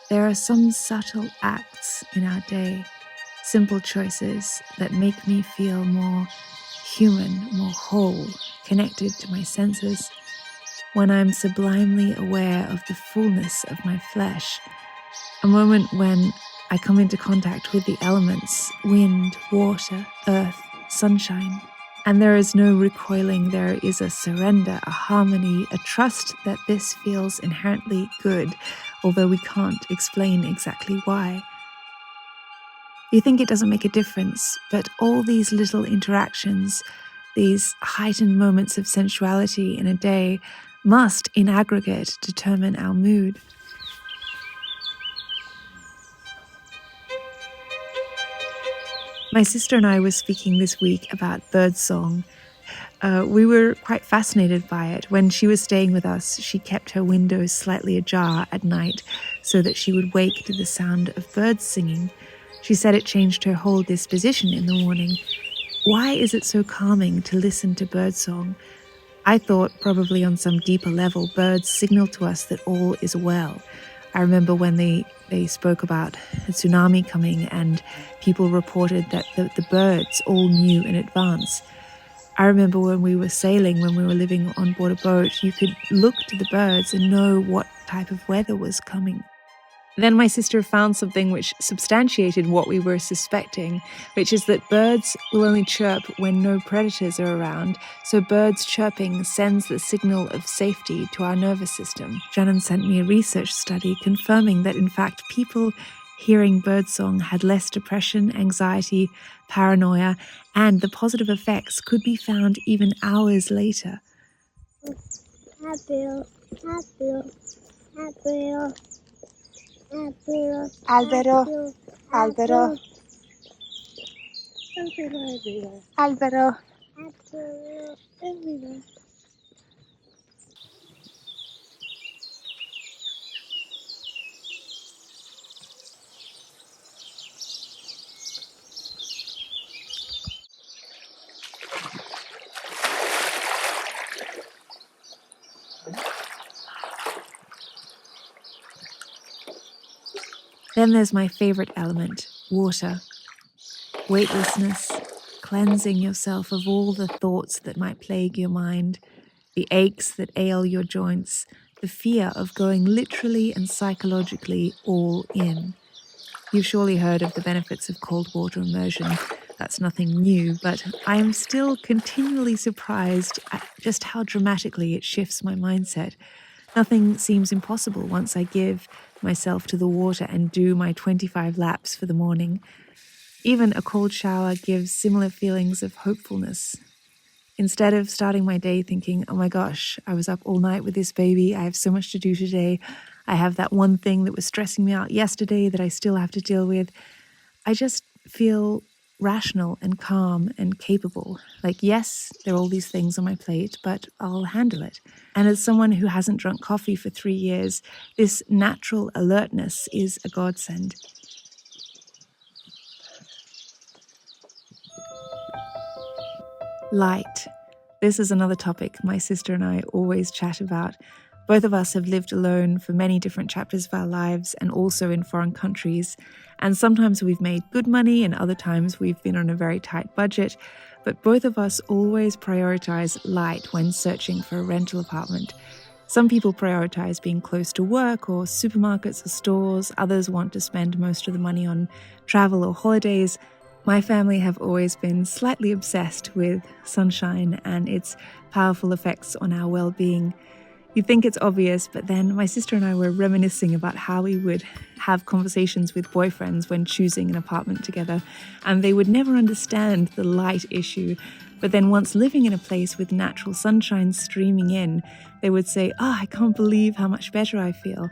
There are some subtle acts in our day, simple choices that make me feel more human, more whole, connected to my senses. When I'm sublimely aware of the fullness of my flesh, a moment when I come into contact with the elements, wind, water, earth, sunshine. And there is no recoiling, there is a surrender, a harmony, a trust that this feels inherently good, although we can't explain exactly why. You think it doesn't make a difference, but all these little interactions, these heightened moments of sensuality in a day, must, in aggregate, determine our mood. My sister and I were speaking this week about birdsong. We were quite fascinated by it. When she was staying with us, she kept her windows slightly ajar at night so that she would wake to the sound of birds singing. She said it changed her whole disposition in the morning. Why is it so calming to listen to birdsong? I thought probably on some deeper level, birds signal to us that all is well. I remember when they spoke about a tsunami coming and people reported that the birds all knew in advance. I remember when we were sailing, when we were living on board a boat, you could look to the birds and know what type of weather was coming. Then my sister found something which substantiated what we were suspecting, which is that birds will only chirp when no predators are around, so birds chirping sends the signal of safety to our nervous system. Shannon sent me a research study confirming that in fact people hearing birdsong had less depression, anxiety, paranoia, and the positive effects could be found even hours later. Albero. Then there's my favorite element, water. Weightlessness, cleansing yourself of all the thoughts that might plague your mind, the aches that ail your joints, the fear of going literally and psychologically all in. You've surely heard of the benefits of cold water immersion. That's nothing new, but I am still continually surprised at just how dramatically it shifts my mindset. Nothing seems impossible once I give myself to the water and do my 25 laps for the morning. Even a cold shower gives similar feelings of hopefulness. Instead of starting my day thinking, oh my gosh, I was up all night with this baby, I have so much to do today, I have that one thing that was stressing me out yesterday that I still have to deal with, I just feel rational and calm and capable. Like, yes, there are all these things on my plate, but I'll handle it. And as someone who hasn't drunk coffee for 3 years, this natural alertness is a godsend. Light. This is another topic my sister and I always chat about. Both of us have lived alone for many different chapters of our lives and also in foreign countries. And sometimes we've made good money and other times we've been on a very tight budget. But both of us always prioritize light when searching for a rental apartment. Some people prioritize being close to work or supermarkets or stores. Others want to spend most of the money on travel or holidays. My family have always been slightly obsessed with sunshine and its powerful effects on our well-being. You'd think it's obvious, but then my sister and I were reminiscing about how we would have conversations with boyfriends when choosing an apartment together, and they would never understand the light issue. But then once living in a place with natural sunshine streaming in, they would say, I can't believe how much better I feel.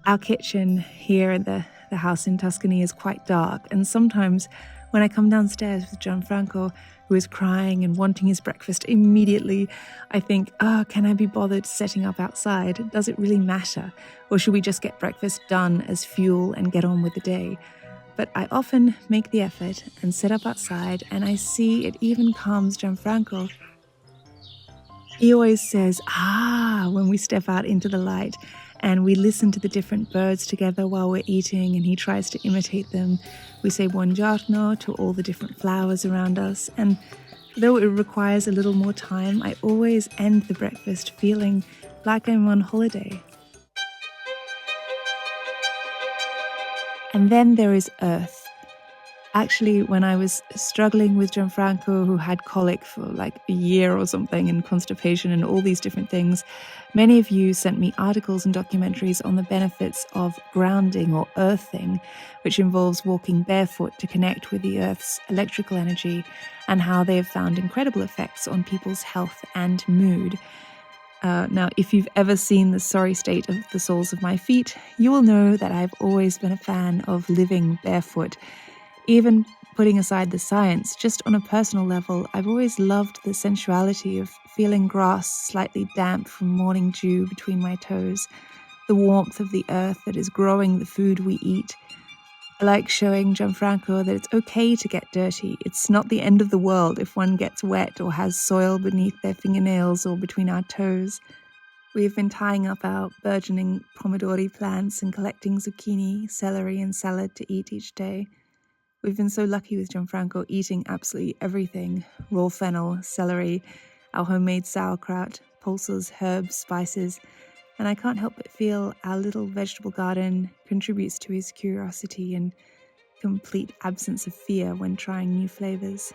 Our kitchen here at the house in Tuscany is quite dark, and sometimes when I come downstairs with Gianfranco, who is crying and wanting his breakfast immediately, I think, can I be bothered setting up outside? Does it really matter? Or should we just get breakfast done as fuel and get on with the day? But I often make the effort and set up outside, and I see it even calms Gianfranco. He always says, when we step out into the light. And we listen to the different birds together while we're eating, and he tries to imitate them. We say buongiorno to all the different flowers around us. And though it requires a little more time, I always end the breakfast feeling like I'm on holiday. And then there is Earth. Actually, when I was struggling with Gianfranco, who had colic for like a year or something, and constipation and all these different things, many of you sent me articles and documentaries on the benefits of grounding or earthing, which involves walking barefoot to connect with the Earth's electrical energy, and how they have found incredible effects on people's health and mood. Now, if you've ever seen the sorry state of the soles of my feet, you will know that I've always been a fan of living barefoot. Even putting aside the science, just on a personal level, I've always loved the sensuality of feeling grass slightly damp from morning dew between my toes, the warmth of the earth that is growing the food we eat. I like showing Gianfranco that it's okay to get dirty. It's not the end of the world if one gets wet or has soil beneath their fingernails or between our toes. We've been tying up our burgeoning pomodori plants and collecting zucchini, celery, and salad to eat each day. We've been so lucky with Gianfranco eating absolutely everything: raw fennel, celery, our homemade sauerkraut, pulses, herbs, spices, and I can't help but feel our little vegetable garden contributes to his curiosity and complete absence of fear when trying new flavors.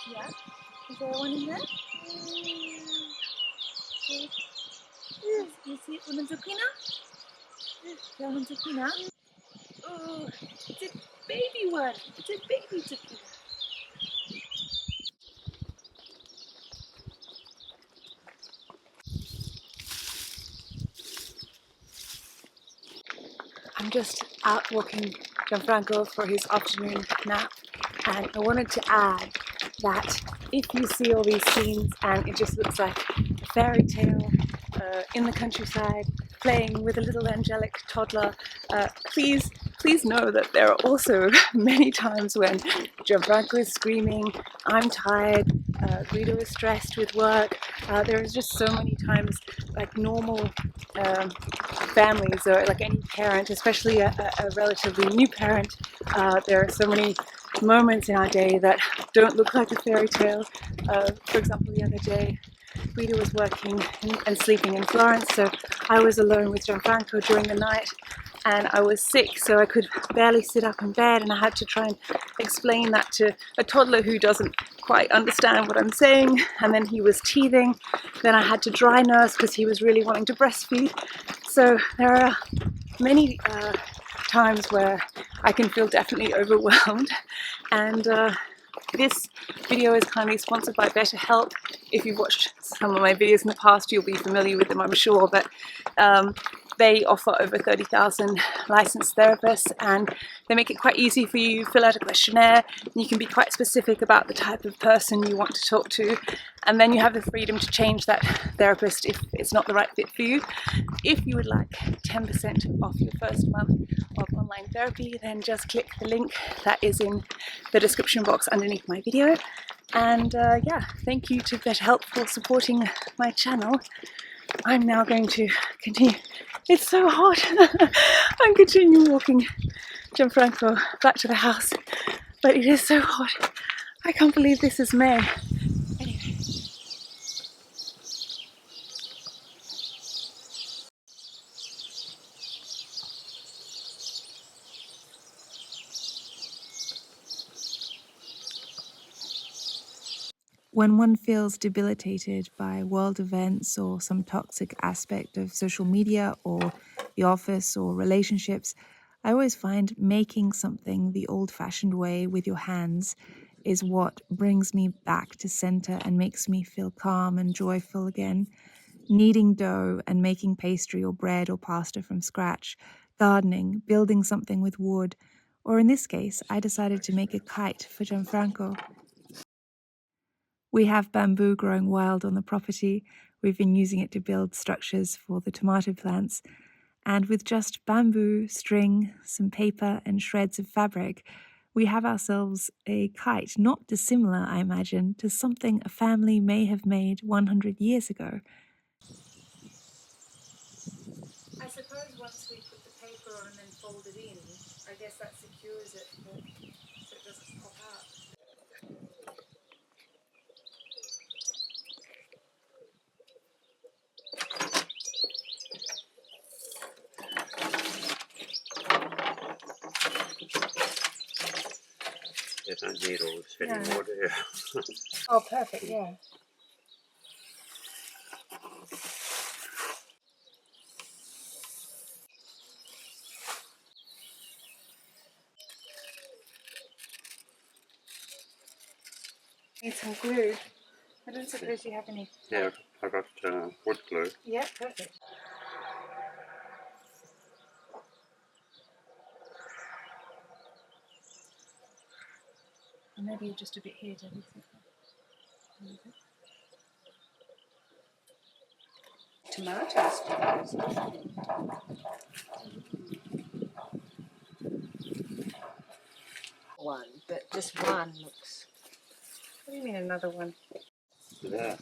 Yeah? Is there one in there? You see una zucchina? There one zucchina? Oh, it's a baby one. It's a baby zucchina. I'm just out walking Gianfranco for his afternoon nap, and I wanted to add that if you see all these scenes and it just looks like a fairy tale in the countryside playing with a little angelic toddler, please know that there are also many times when Gianfranco is screaming, I'm tired, Guido is stressed with work. There is just so many times, like normal families or like any parent, especially a relatively new parent, there are so many moments in our day that don't look like a fairy tale. For example, the other day, Guido was working and sleeping in Florence, so I was alone with Gianfranco during the night, and I was sick, so I could barely sit up in bed, and I had to try and explain that to a toddler who doesn't quite understand what I'm saying, and then he was teething. Then I had to dry nurse because he was really wanting to breastfeed. So there are many times where I can feel definitely overwhelmed, and this video is kindly sponsored by BetterHelp. If you've watched some of my videos in the past, you'll be familiar with them, I'm sure, but they offer over 30,000 licensed therapists, and they make it quite easy for you. Fill out a questionnaire, and you can be quite specific about the type of person you want to talk to, and then you have the freedom to change that therapist if it's not the right fit for you. If you would like 10% off your first month of online therapy, then just click the link that is in the description box underneath my video. And yeah, thank you to BetterHelp for supporting my channel. I'm now going to continue. It's so hot. I'm continuing walking Gianfranco back to the house, but it is so hot. I can't believe this is May. Anyway. When one feels debilitated by world events or some toxic aspect of social media or the office or relationships, I always find making something the old fashioned way with your hands is what brings me back to center and makes me feel calm and joyful again. Kneading dough and making pastry or bread or pasta from scratch, gardening, building something with wood, or in this case, I decided to make a kite for Gianfranco. We have bamboo growing wild on the property. We've been using it to build structures for the tomato plants. And with just bamboo, string, some paper, and shreds of fabric, we have ourselves a kite not dissimilar, I imagine, to something a family may have made 100 years ago. I suppose once we put the paper on and then fold it in, I guess that secures it so it doesn't pop out. They don't need all this anymore, do you? Oh, perfect, yeah. Need some glue. I don't suppose you have any. Yeah, I got wood glue. Yeah, perfect. And maybe just a bit here, Debbie. Tomatoes. One, but just one looks. What do you mean another one? Yeah.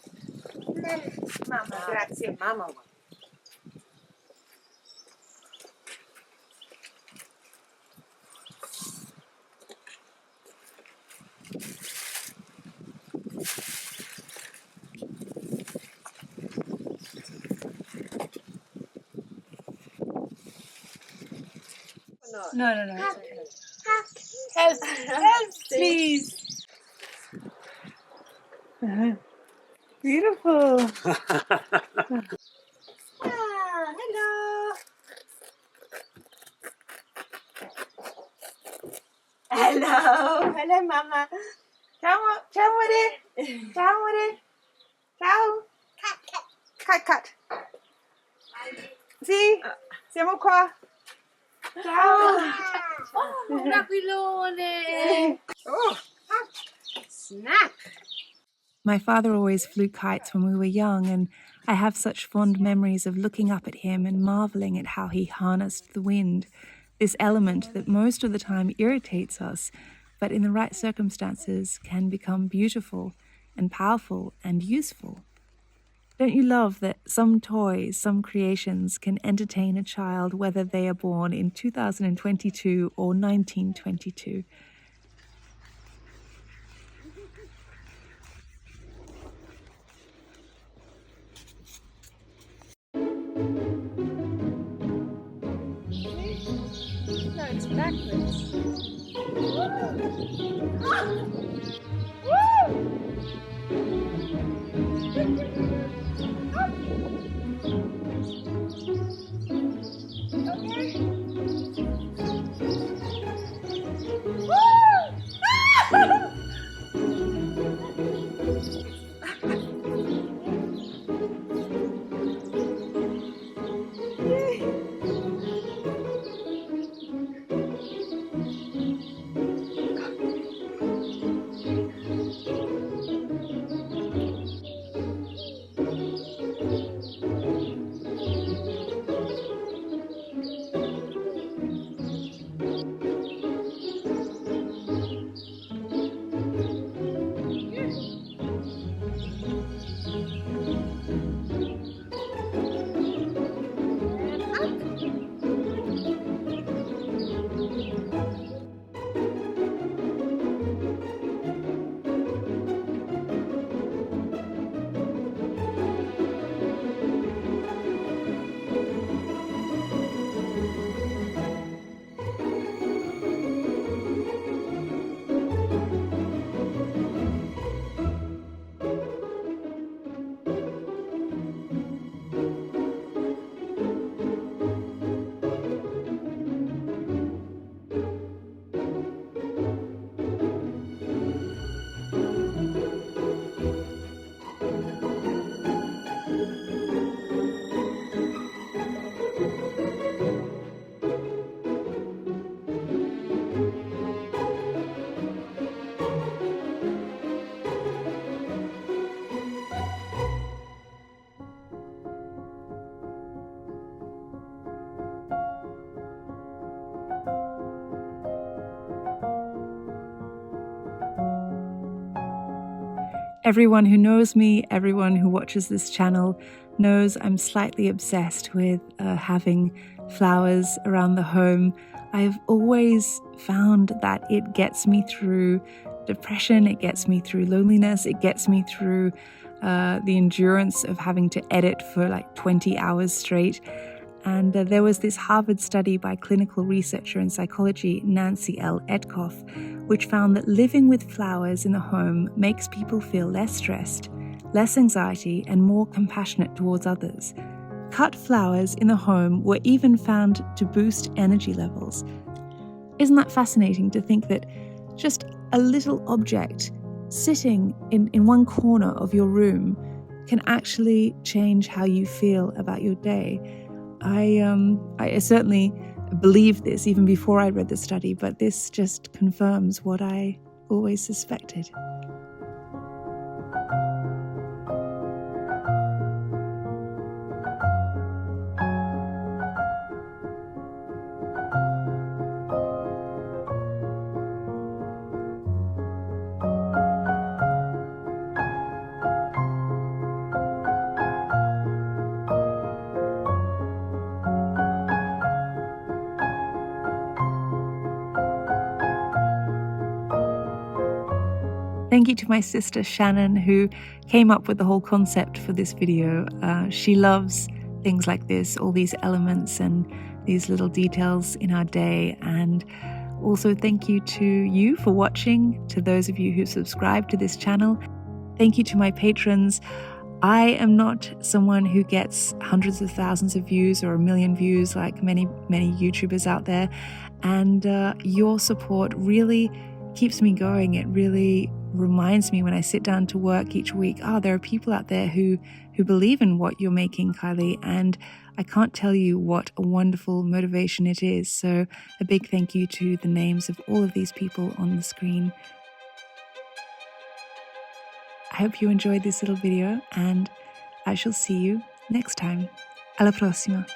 Mama, grazie. Mama one. No. It's okay. Help, please. Beautiful. Hello. Hello, Mama. Ciao, amore. Ciao, amore. Ciao. Cut. Sì, siamo qua. Ciao. Oh, l'aquilone. Oh, snap. My father always flew kites when we were young, and I have such fond memories of looking up at him and marveling at how he harnessed the wind, this element that most of the time irritates us, but in the right circumstances can become beautiful and powerful and useful. Don't you love that some toys, some creations can entertain a child whether they are born in 2022 or 1922? No, it's backwards. Everyone who knows me, everyone who watches this channel knows I'm slightly obsessed with having flowers around the home. I've always found that it gets me through depression, it gets me through loneliness, it gets me through the endurance of having to edit for like 20 hours straight. And there was this Harvard study by clinical researcher in psychology Nancy L. Edkoff, which found that living with flowers in the home makes people feel less stressed, less anxiety, and more compassionate towards others. Cut flowers in the home were even found to boost energy levels. Isn't that fascinating to think that just a little object sitting in one corner of your room can actually change how you feel about your day? I certainly believed this even before I read the study, but this just confirms what I always suspected. Thank you to my sister Shannon, who came up with the whole concept for this video. She loves things like this, all these elements and these little details in our day. And also thank you to you for watching, to those of you who subscribe to this channel. Thank you to my patrons. I am not someone who gets hundreds of thousands of views or 1 million views like many YouTubers out there. And your support really keeps me going. It really reminds me when I sit down to work each week, there are people out there who believe in what you're making, Kylie, and I can't tell you what a wonderful motivation it is. So a big thank you to the names of all of these people on the screen. I hope you enjoyed this little video, and I shall see you next time. Alla prossima.